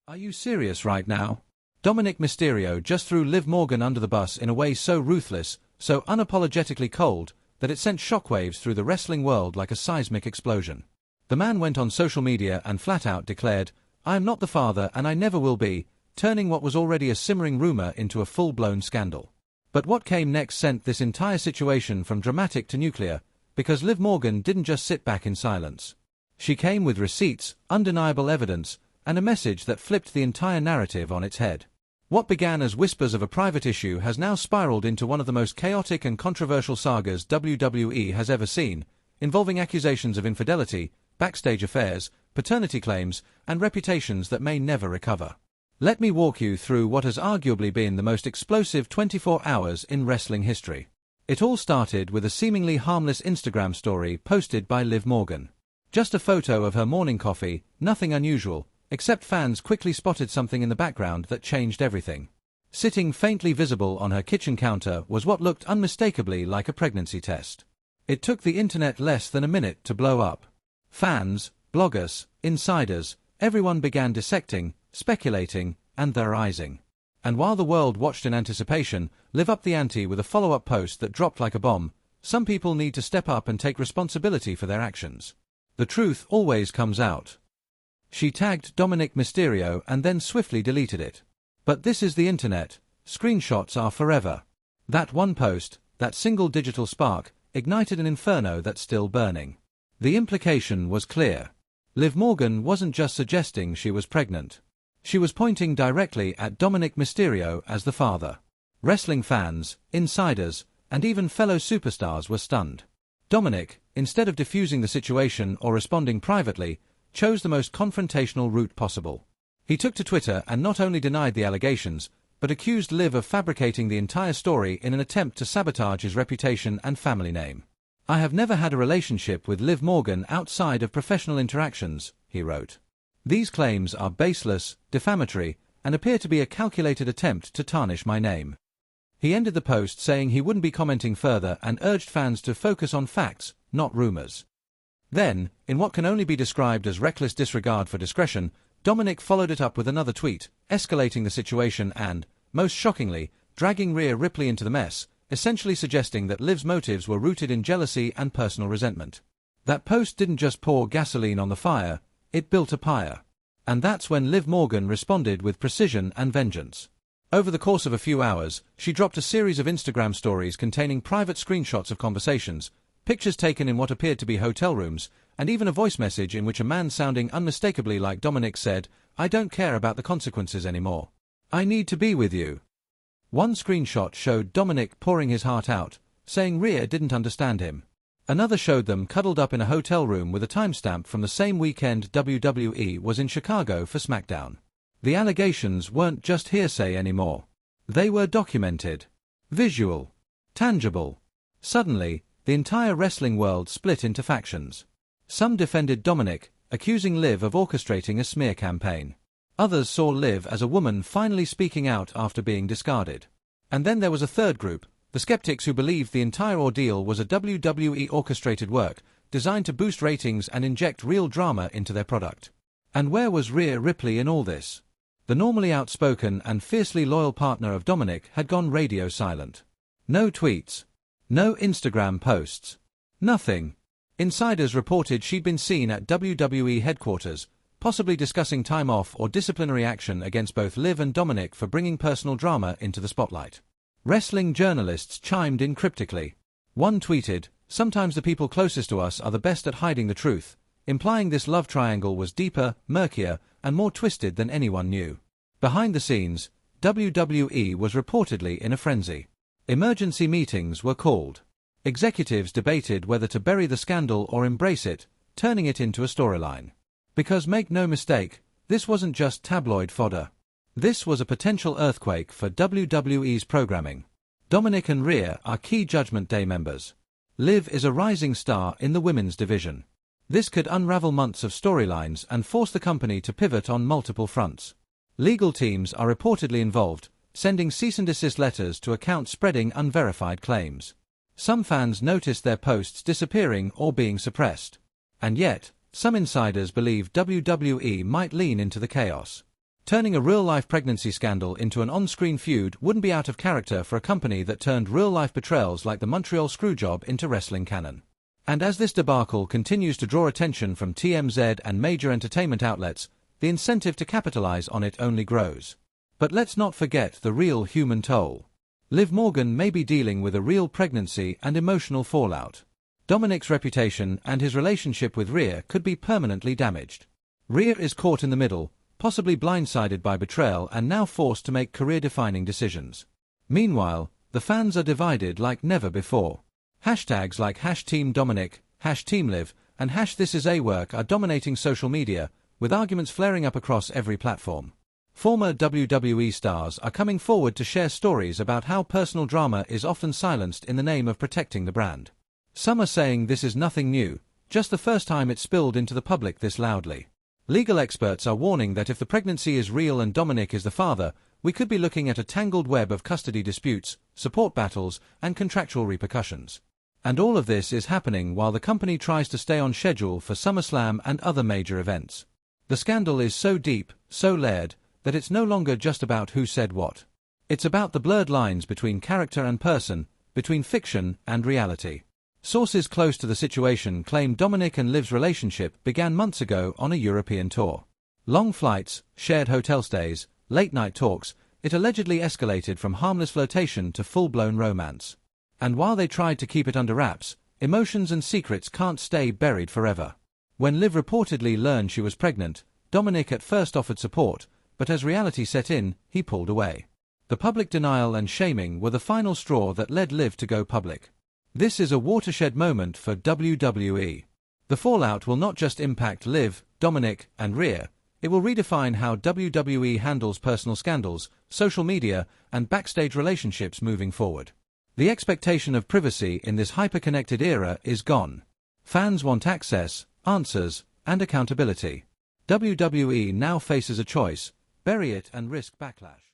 Are you serious right now? Dominik Mysterio just threw Liv Morgan under the bus in a way so ruthless, so unapologetically cold, that it sent shockwaves through the wrestling world like a seismic explosion. The man went on social media and flat out declared, "I am not the father and I never will be," turning what was already a simmering rumor into a full-blown scandal. But what came next sent this entire situation from dramatic to nuclear, because Liv Morgan didn't just sit back in silence. She came with receipts, undeniable evidence, and a message that flipped the entire narrative on its head. What began as whispers of a private issue has now spiraled into one of the most chaotic and controversial sagas WWE has ever seen, involving accusations of infidelity, backstage affairs, paternity claims, and reputations that may never recover. Let me walk you through what has arguably been the most explosive 24 hours in wrestling history. It all started with a seemingly harmless Instagram story posted by Liv Morgan. Just a photo of her morning coffee, nothing unusual, except fans quickly spotted something in the background that changed everything. Sitting faintly visible on her kitchen counter was what looked unmistakably like a pregnancy test. It took the internet less than a minute to blow up. Fans, bloggers, insiders, everyone began dissecting, speculating, and theorizing. And while the world watched in anticipation, Liv upped the ante with a follow-up post that dropped like a bomb. Some people need to step up and take responsibility for their actions. The truth always comes out. She tagged Dominik Mysterio and then swiftly deleted it. But this is the internet. Screenshots are forever. That one post, that single digital spark, ignited an inferno that's still burning. The implication was clear. Liv Morgan wasn't just suggesting she was pregnant. She was pointing directly at Dominik Mysterio as the father. Wrestling fans, insiders, and even fellow superstars were stunned. Dominik, instead of diffusing the situation or responding privately, chose the most confrontational route possible. He took to Twitter and not only denied the allegations, but accused Liv of fabricating the entire story in an attempt to sabotage his reputation and family name. "I have never had a relationship with Liv Morgan outside of professional interactions," he wrote. "These claims are baseless, defamatory, and appear to be a calculated attempt to tarnish my name." He ended the post saying he wouldn't be commenting further and urged fans to focus on facts, not rumors. Then, in what can only be described as reckless disregard for discretion, Dominik followed it up with another tweet, escalating the situation and, most shockingly, dragging Rhea Ripley into the mess, essentially suggesting that Liv's motives were rooted in jealousy and personal resentment. That post didn't just pour gasoline on the fire, it built a pyre. And that's when Liv Morgan responded with precision and vengeance. Over the course of a few hours, she dropped a series of Instagram stories containing private screenshots of conversations, pictures taken in what appeared to be hotel rooms, and even a voice message in which a man sounding unmistakably like Dominik said, "I don't care about the consequences anymore. I need to be with you." One screenshot showed Dominik pouring his heart out, saying Rhea didn't understand him. Another showed them cuddled up in a hotel room with a timestamp from the same weekend WWE was in Chicago for SmackDown. The allegations weren't just hearsay anymore. They were documented. Visual. Tangible. Suddenly, the entire wrestling world split into factions. Some defended Dominik, accusing Liv of orchestrating a smear campaign. Others saw Liv as a woman finally speaking out after being discarded. And then there was a third group, the skeptics who believed the entire ordeal was a WWE orchestrated work, designed to boost ratings and inject real drama into their product. And where was Rhea Ripley in all this? The normally outspoken and fiercely loyal partner of Dominik had gone radio silent. No tweets. No Instagram posts. Nothing. Insiders reported she'd been seen at WWE headquarters, possibly discussing time off or disciplinary action against both Liv and Dominik for bringing personal drama into the spotlight. Wrestling journalists chimed in cryptically. One tweeted, "Sometimes the people closest to us are the best at hiding the truth," implying this love triangle was deeper, murkier, and more twisted than anyone knew. Behind the scenes, WWE was reportedly in a frenzy. Emergency meetings were called. Executives debated whether to bury the scandal or embrace it, turning it into a storyline. Because make no mistake, this wasn't just tabloid fodder. This was a potential earthquake for WWE's programming. Dominik and Rhea are key Judgment Day members. Liv is a rising star in the women's division. This could unravel months of storylines and force the company to pivot on multiple fronts. Legal teams are reportedly involved, sending cease-and-desist letters to accounts spreading unverified claims. Some fans noticed their posts disappearing or being suppressed. And yet, some insiders believe WWE might lean into the chaos. Turning a real-life pregnancy scandal into an on-screen feud wouldn't be out of character for a company that turned real-life betrayals like the Montreal Screwjob into wrestling canon. And as this debacle continues to draw attention from TMZ and major entertainment outlets, the incentive to capitalize on it only grows. But let's not forget the real human toll. Liv Morgan may be dealing with a real pregnancy and emotional fallout. Dominik's reputation and his relationship with Rhea could be permanently damaged. Rhea is caught in the middle, possibly blindsided by betrayal and now forced to make career-defining decisions. Meanwhile, the fans are divided like never before. Hashtags like #TeamDominik, #TeamLiv, and #ThisIsAWork are dominating social media, with arguments flaring up across every platform. Former WWE stars are coming forward to share stories about how personal drama is often silenced in the name of protecting the brand. Some are saying this is nothing new, just the first time it's spilled into the public this loudly. Legal experts are warning that if the pregnancy is real and Dominik is the father, we could be looking at a tangled web of custody disputes, support battles, and contractual repercussions. And all of this is happening while the company tries to stay on schedule for SummerSlam and other major events. The scandal is so deep, so layered, that it's no longer just about who said what. It's about the blurred lines between character and person, between fiction and reality. Sources close to the situation claim Dominik and Liv's relationship began months ago on a European tour. Long flights, shared hotel stays, late-night talks, it allegedly escalated from harmless flirtation to full-blown romance. And while they tried to keep it under wraps, emotions and secrets can't stay buried forever. When Liv reportedly learned she was pregnant, Dominik at first offered support, but as reality set in, he pulled away. The public denial and shaming were the final straw that led Liv to go public. This is a watershed moment for WWE. The fallout will not just impact Liv, Dominik, and Rhea, it will redefine how WWE handles personal scandals, social media, and backstage relationships moving forward. The expectation of privacy in this hyper-connected era is gone. Fans want access, answers, and accountability. WWE now faces a choice: bury it and risk backlash.